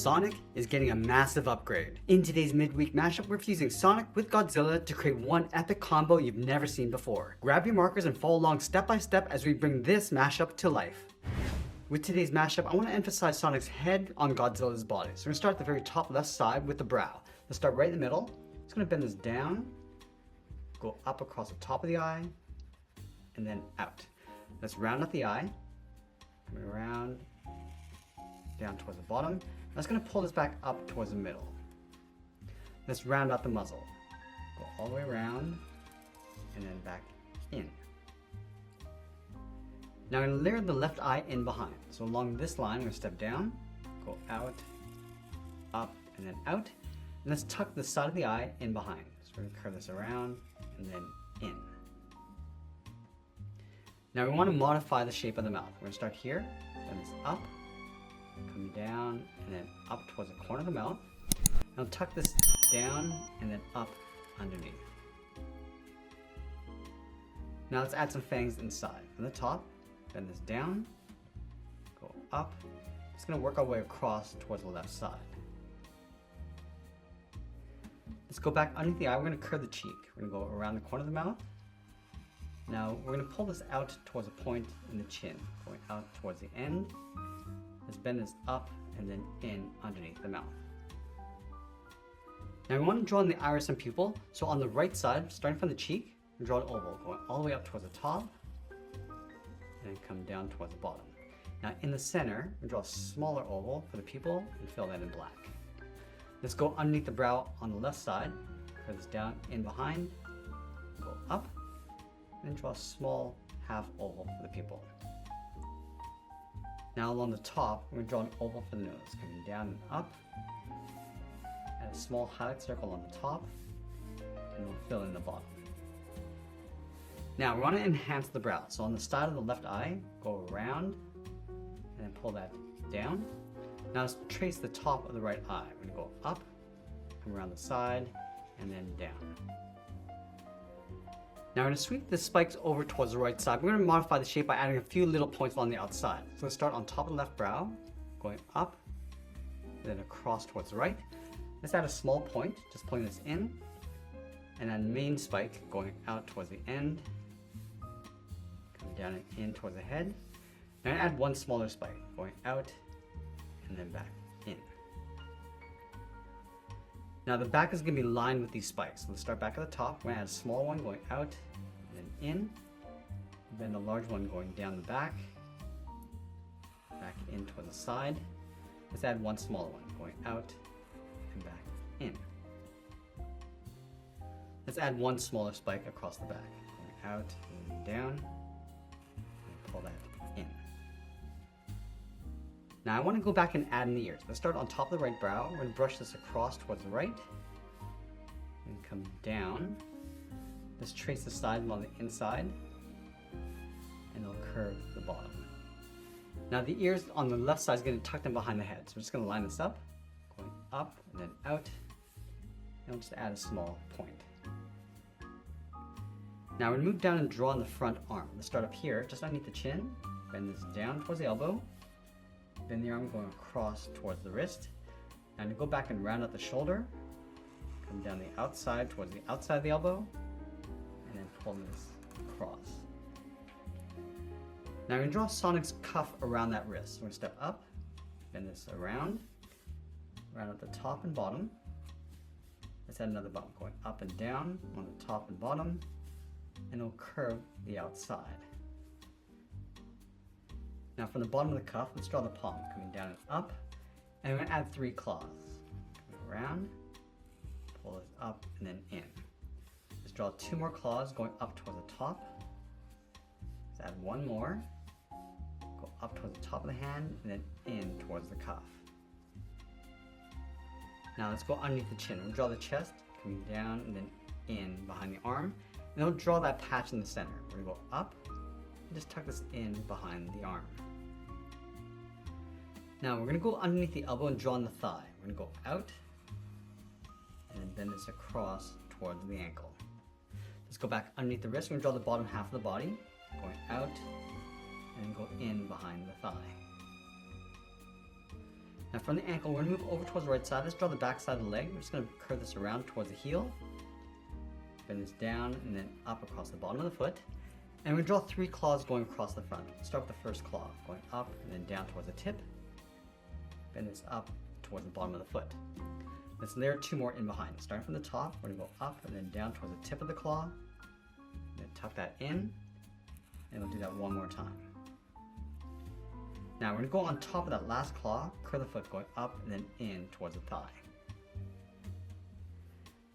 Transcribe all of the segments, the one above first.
Sonic is getting a massive upgrade. In today's midweek mashup, we're fusing Sonic with Godzilla to create one epic combo you've never seen before. Grab your markers and follow along step by step as we bring this mashup to life. With today's mashup, I want to emphasize Sonic's head on Godzilla's body. So we're going to start at the very top left side with the brow. Let's start right in the middle. Just going to bend this down, go up across the top of the eye, and then out. Let's round out the eye, coming around, down towards the bottom. That's going to pull this back up towards the middle. Let's round out the muzzle. Go all the way around and then back in. Now I'm going to layer the left eye in behind. So along this line, I'm going to step down, go out, up, and then out. And let's tuck the side of the eye in behind. So we're going to curve this around and then in. Now we want to modify the shape of the mouth. We're going to start here, then this up, come down, and then up towards the corner of the mouth. Now tuck this down and then up underneath. Now let's add some fangs inside. From the top, bend this down, go up. It's going to work our way across towards the left side. Let's go back underneath the eye. We're going to curve the cheek. We're going to go around the corner of the mouth. Now we're going to pull this out towards a point in the chin, going out towards the end. Let's bend this up and then in underneath the mouth. Now we want to draw in the iris and pupil. So on the right side, starting from the cheek, we draw an oval going all the way up towards the top and then come down towards the bottom. Now in the center, we draw a smaller oval for the pupil and fill that in black. Let's go underneath the brow on the left side, curve this down in behind, go up, and then draw a small half oval for the pupil. Now along the top, we're going to draw an oval for the nose, coming down and up, and a small highlight circle on the top, and we'll fill in the bottom. Now we want to enhance the brow, so on the side of the left eye, go around, and then pull that down. Now let's trace the top of the right eye. We're going to go up, come around the side, and then down. Now we're going to sweep the spikes over towards the right side. We're going to modify the shape by adding a few little points along the outside. So let's start on top of the left brow, going up, then across towards the right. Let's add a small point, just pulling this in, and then main spike going out towards the end, coming down and in towards the head. Now add one smaller spike, going out, and then back in. Now the back is going to be lined with these spikes. So let's start back at the top. We're going to add a small one going out and then in. Then a large one going down the back in toward the side. Let's add one smaller one going out and back in. Let's add one smaller spike across the back, going out and down, and pull that in. Now I want to go back and add in the ears. Let's start on top of the right brow. We're going to brush this across towards the right and come down. Let's trace the side on the inside and it'll curve the bottom. Now the ears on the left side is going to tuck them behind the head. So we're just going to line this up, going up and then out, and we'll just add a small point. Now we're going to move down and draw on the front arm. Let's start up here, just underneath the chin, bend this down towards the elbow, bend the arm going across towards the wrist. Now to go back and round out the shoulder, come down the outside towards the outside of the elbow, and then pull this across. Now we're going to draw Sonic's cuff around that wrist. So we're going to step up, bend this around, round out the top and bottom. Let's add another bump going up and down on the top and bottom, and it'll curve the outside. Now from the bottom of the cuff, let's draw the palm, coming down and up, and we're going to add 3 claws. Go around, pull this up, and then in. Let's draw 2 more claws going up towards the top. Let's add 1 more, go up towards the top of the hand, and then in towards the cuff. Now let's go underneath the chin. We'll draw the chest, coming down, and then in behind the arm, and we'll draw that patch in the center. We're going to go up, and just tuck this in behind the arm. Now we're going to go underneath the elbow and draw on the thigh. We're going to go out and then bend this across towards the ankle. Let's go back underneath the wrist. We're going to draw the bottom half of the body, going out and go in behind the thigh. Now from the ankle, we're going to move over towards the right side. Let's draw the back side of the leg. We're just going to curve this around towards the heel. Bend this down and then up across the bottom of the foot. And we draw 3 claws going across the front. Start with the first claw, going up and then down towards the tip. Bend this up towards the bottom of the foot. Let's layer 2 more in behind. Starting from the top, we're going to go up and then down towards the tip of the claw. Then tuck that in, and we'll do that 1 more time. Now we're going to go on top of that last claw, curve the foot going up and then in towards the thigh.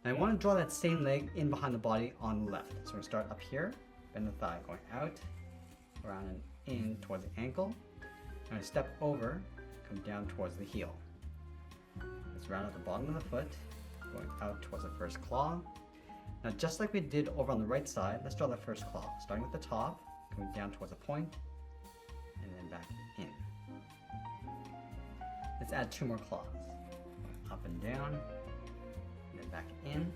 Now I want to draw that same leg in behind the body on the left. So we're going to start up here, bend the thigh going out, around and in towards the ankle. I'm going to step over, come down towards the heel. Let's round at the bottom of the foot, going out towards the first claw. Now just like we did over on the right side, let's draw the first claw, starting with the top, coming down towards a point, and then back in. Let's add 2 more claws, up and down, and then back in.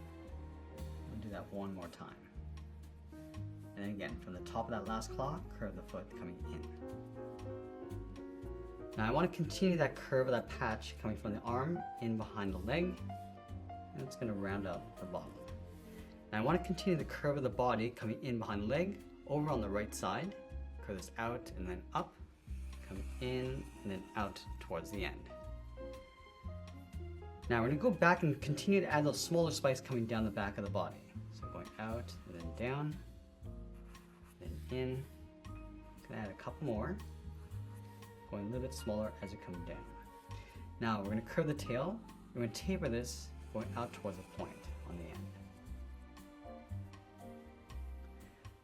We'll do that 1 more time. And then again, from the top of that last claw, curve the foot coming in. Now I want to continue that curve of that patch coming from the arm in behind the leg, and it's going to round out the bottom. Now I want to continue the curve of the body coming in behind the leg, over on the right side, curve this out and then up, come in and then out towards the end. Now we're going to go back and continue to add those smaller spikes coming down the back of the body. So going out and then down, then in. Going to add a couple more, going a little bit smaller as you come down. Now we're going to curve the tail. We're going to taper this going out towards a point on the end.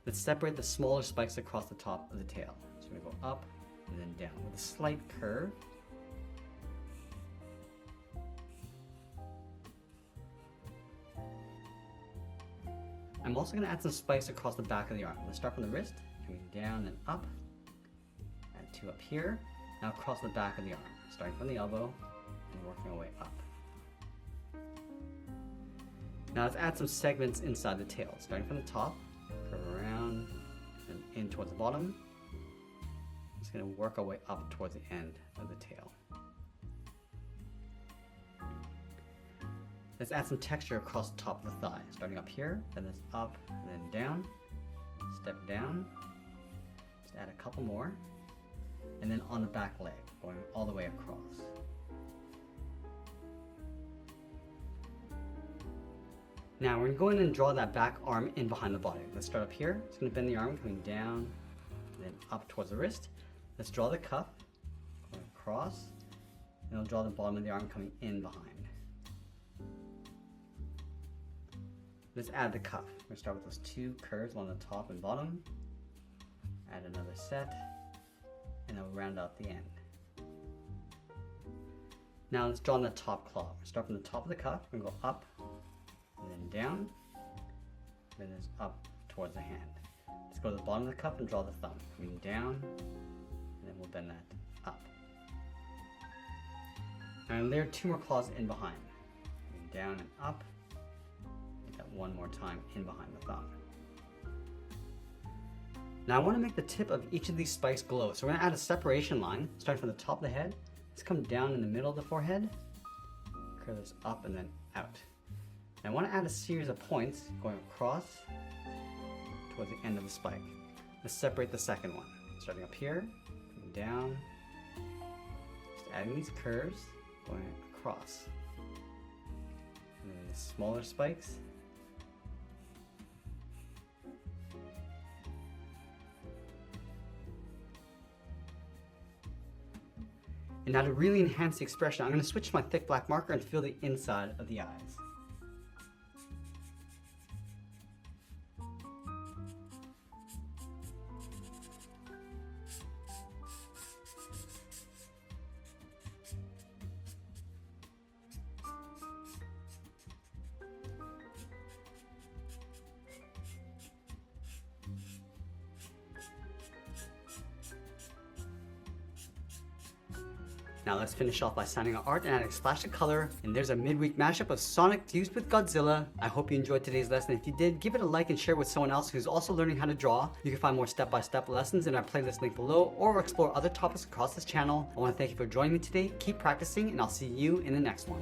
Let's separate the smaller spikes across the top of the tail. So we're going to go up and then down with a slight curve. I'm also going to add some spikes across the back of the arm. Let's start from the wrist, coming down and up. Add 2 up here. Now across the back of the arm, starting from the elbow and working our way up. Now let's add some segments inside the tail, starting from the top, curve around and in towards the bottom. Just going to work our way up towards the end of the tail. Let's add some texture across the top of the thigh, starting up here, then this up, and then down, step down, just add a couple more, and then on the back leg, going all the way across. Now we're going to go in and draw that back arm in behind the body. Let's start up here. It's going to bend the arm coming down, and then up towards the wrist. Let's draw the cuff, going across, and we'll draw the bottom of the arm coming in behind. Let's add the cuff. We're going to start with those 2 curves on the top and bottom. Add another set, and then we'll round out the end. Now let's draw on the top claw. We'll start from the top of the cuff. We're going to go up, and then down, then it's up towards the hand. Let's go to the bottom of the cuff and draw the thumb. Coming down, and then we'll bend that up. And layer 2 more claws in behind. Coming down and up. 1 more time in behind the thumb. Now I want to make the tip of each of these spikes glow, so we're going to add a separation line starting from the top of the head. Let's come down in the middle of the forehead, curve this up and then out. And I want to add a series of points going across towards the end of the spike. Let's separate the second one, starting up here, coming down, just adding these curves going across. And then the smaller spikes. And now to really enhance the expression, I'm going to switch to my thick black marker and fill the inside of the eyes. Now let's finish off by signing our art and adding a splash of color. And there's a midweek mashup of Sonic fused with Godzilla. I hope you enjoyed today's lesson. If you did, give it a like and share with someone else who's also learning how to draw. You can find more step-by-step lessons in our playlist link below, or explore other topics across this channel. I want to thank you for joining me today. Keep practicing, and I'll see you in the next one.